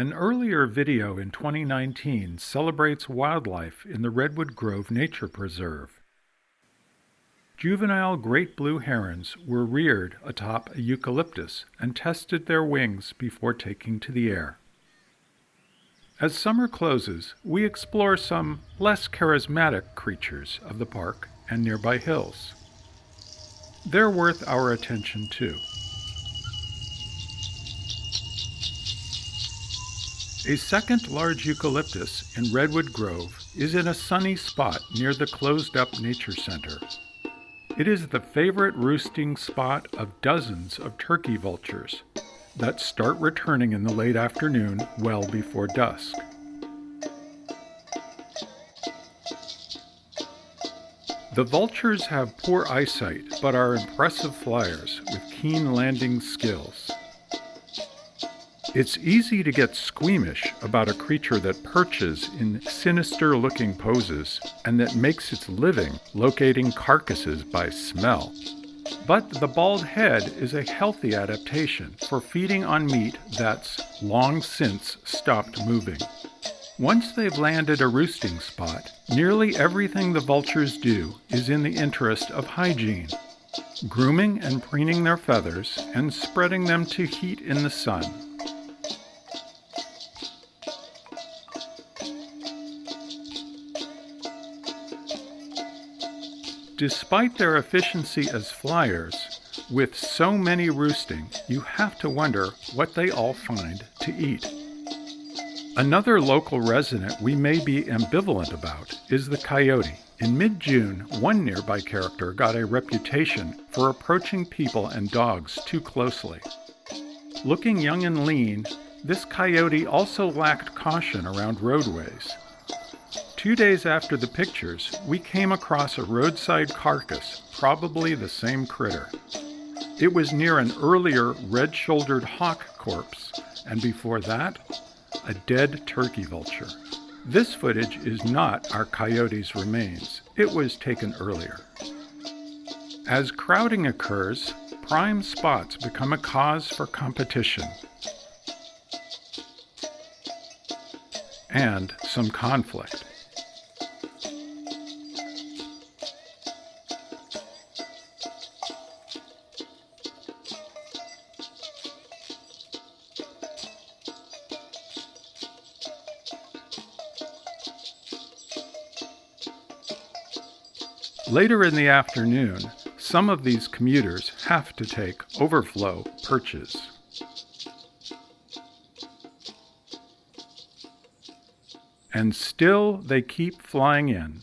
An earlier video in 2019 celebrates wildlife in the Redwood Grove Nature Preserve. Juvenile great blue herons were reared atop a eucalyptus and tested their wings before taking to the air. As summer closes, we explore some less charismatic creatures of the park and nearby hills. They're worth our attention too. A second large eucalyptus in Redwood Grove is in a sunny spot near the closed-up nature center. It is the favorite roosting spot of dozens of turkey vultures that start returning in the late afternoon well before dusk. The vultures have poor eyesight but are impressive flyers with keen landing skills. It's easy to get squeamish about a creature that perches in sinister-looking poses and that makes its living locating carcasses by smell. But the bald head is a healthy adaptation for feeding on meat that's long since stopped moving. Once they've landed a roosting spot, nearly everything the vultures do is in the interest of hygiene. Grooming and preening their feathers and spreading them to heat in the sun. Despite their efficiency as flyers, with so many roosting, you have to wonder what they all find to eat. Another local resident we may be ambivalent about is the coyote. In mid-June, one nearby character got a reputation for approaching people and dogs too closely. Looking young and lean, this coyote also lacked caution around roadways. 2 days after the pictures, we came across a roadside carcass, probably the same critter. It was near an earlier red-shouldered hawk corpse, and before that, a dead turkey vulture. This footage is not our coyote's remains. It was taken earlier. As crowding occurs, prime spots become a cause for competition and some conflict. Later in the afternoon, some of these commuters have to take overflow perches. And still they keep flying in.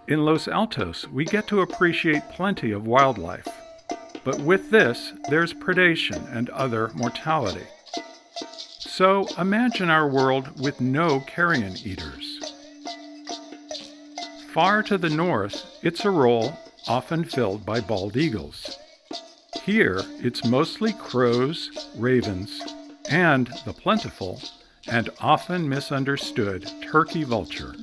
In Los Altos, we get to appreciate plenty of wildlife. But with this, there's predation and other mortality. So imagine our world with no carrion eaters. Far to the north, it's a role often filled by bald eagles. Here, it's mostly crows, ravens, and the plentiful and often misunderstood turkey vulture.